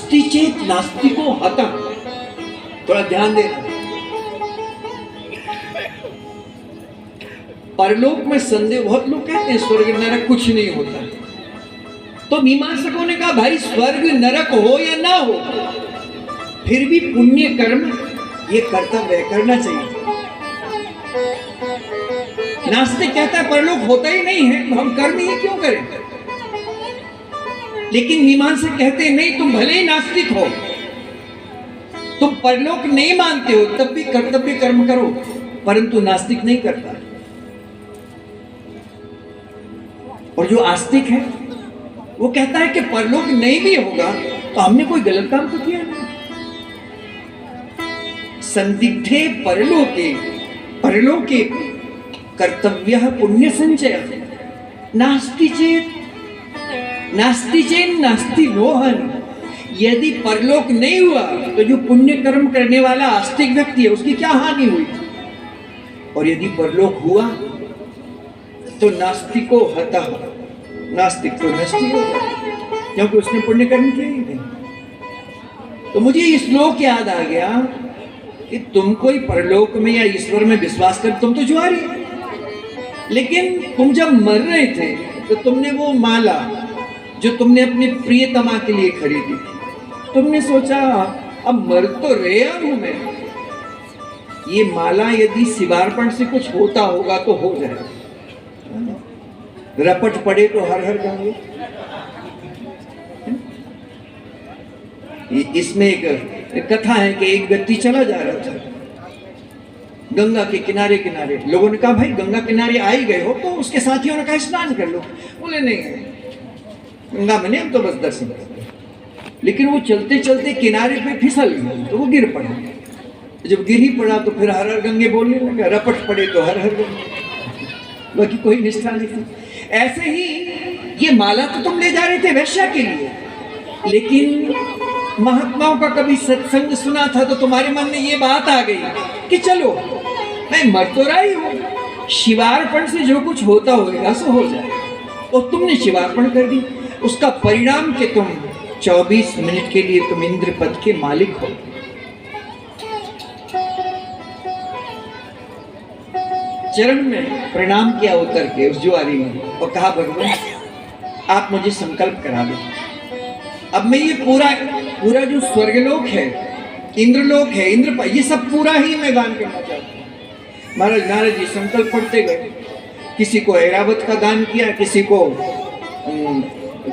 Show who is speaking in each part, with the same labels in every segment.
Speaker 1: नास्ति चेत नास्तिको हतः। थोड़ा ध्यान देना। परलोक में संदेह, बहुत लोग कहते हैं स्वर्ग नरक कुछ नहीं होता, तो मीमांसकों ने कहा भाई स्वर्ग नरक हो या ना हो, फिर भी पुण्य कर्म ये कर्तव्य करना चाहिए। नास्तिक कहता है परलोक होता ही नहीं है तो हम कर्म ही क्यों करें। लेकिन मीमांसक कहते हैं नहीं, तुम भले ही नास्तिक हो, तुम परलोक नहीं मानते हो, तब भी कर्तव्य कर्म करो, परंतु नास्तिक नहीं करता। और जो आस्तिक है वो कहता है कि परलोक नहीं भी होगा तो हमने कोई गलत काम तो किया नहीं। संदिग्धे परलोके परलोके कर्तव्यः पुण्य संचय नास्ति चेत नास्ति मोहन। यदि परलोक नहीं हुआ तो जो पुण्य कर्म करने वाला आस्तिक व्यक्ति है उसकी क्या हानि हुई, और यदि परलोक हुआ तो नास्तिको हतः, नास्तिक तो नष्ट हो गया क्योंकि उसने पुण्य कर्म किया ही नहीं। तो मुझे ये श्लोक याद आ गया कि तुम कोई परलोक में या ईश्वर में विश्वास कर, तुम तो जुआरी, लेकिन तुम जब मर रहे थे तो तुमने वो माला जो तुमने अपनी प्रियतमा के लिए खरीदी थी, तुमने सोचा अब मर तो रहा हूं मैं, ये माला यदि शिवार्पण से कुछ होता होगा तो हो जाए, रपट पड़े तो हर हर गंगे। इसमें एक कथा है कि एक व्यक्ति चला जा रहा था गंगा के किनारे किनारे। लोगों ने कहा भाई गंगा किनारे आ ही गए हो तो उसके साथियों ने कहा स्नान कर लो। बोले नहीं, गंगा में नहीं, हम तो बस दर्शन करते। लेकिन वो चलते चलते किनारे पे फिसल गया तो वो गिर पड़ा। जब गिर ही पड़ा तो फिर हर हर गंगे बोलने लगा, रपट पड़े तो हर हर गंगे, बाकी कोई निष्ठा नहीं थी। ऐसे ही ये माला तो तुम ले जा रहे थे वैश्या के लिए, लेकिन महात्माओं का कभी सत्संग सुना था तो तुम्हारे मन में ये बात आ गई कि चलो मैं मर तो रहा ही हूं, शिवार्पण से जो कुछ होता होगा सो हो जाए। और तुमने शिवार्पण कर दी, उसका परिणाम कि तुम 24 मिनट के लिए तुम इंद्र पद के मालिक हो। चरण में प्रणाम किया उतर के उस जुआरी ने और कहा भगवान आप मुझे संकल्प करा दो, अब मैं ये पूरा जो स्वर्गलोक है, इंद्रलोक है, ये सब पूरा ही मैं दान करना चाहता हूँ। महाराज नारद जी संकल्प पढ़ते गए, किसी को ऐरावत का दान किया, किसी को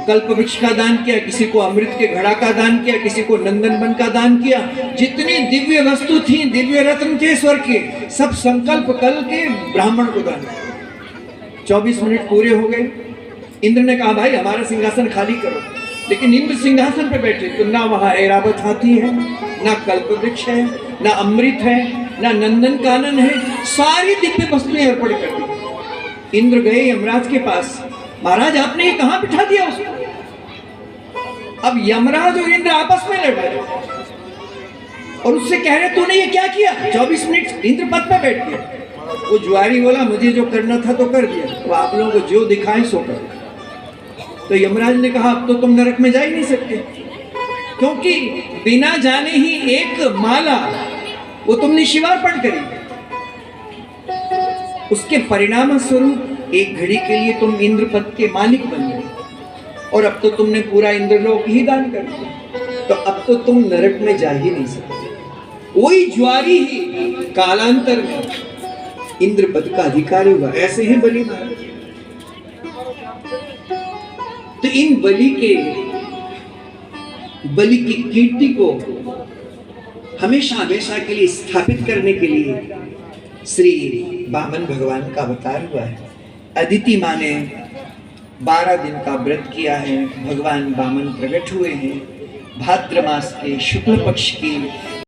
Speaker 1: कल्प वृक्ष का दान किया, किसी को अमृत के घड़ा का दान किया, किसी को नंदन वन का दान किया। जितनी दिव्य वस्तु थी, दिव्य रत्न थे स्वर्ग के, सब संकल्प कल के ब्राह्मण को दान। 24 मिनट पूरे हो गए। इंद्र ने कहा भाई हमारा सिंहासन खाली करो, लेकिन इंद्र सिंहासन पे बैठे तो ना वहां ऐरावत हाथी है, ना कल्प वृक्ष है, ना अमृत है, ना नंदन कानन है, सारी दिव्य वस्तुएं अर्पण कर दी। इंद्र गए यमराज के पास, महाराज आपने ये कहां बिठा दिया उसको। अब यमराज और इंद्र आपस में लड़ रहे और उससे कह रहे तूने ये क्या किया, 24 मिनट इंद्र पद पे बैठ गया। वो जुआरी बोला मुझे जो करना था तो कर दिया, तो आप लोगों को जो दिखाए सो कर। तो यमराज ने कहा अब तो तुम नरक में जा ही नहीं सकते, क्योंकि बिना जाने ही एक माला वो तुमने शिवार्पण करी, उसके परिणाम स्वरूप एक घड़ी के लिए तुम इंद्र पद के मालिक बन गए, और अब तो तुमने पूरा इंद्रलोक ही दान कर दिया, तो अब तो तुम नरक में जा ही नहीं सकते। वही ज्वारी ही कालांतर में इंद्र पद का अधिकारी हुआ। ऐसे ही बलि महाराज। तो इन बलि की कीर्ति को हमेशा हमेशा के लिए स्थापित करने के लिए श्री वामन भगवान का अवतार हुआ है। अदिति माँ ने 12 दिन का व्रत किया है, भगवान वामन प्रकट हुए हैं। भाद्र मास के शुक्ल पक्ष की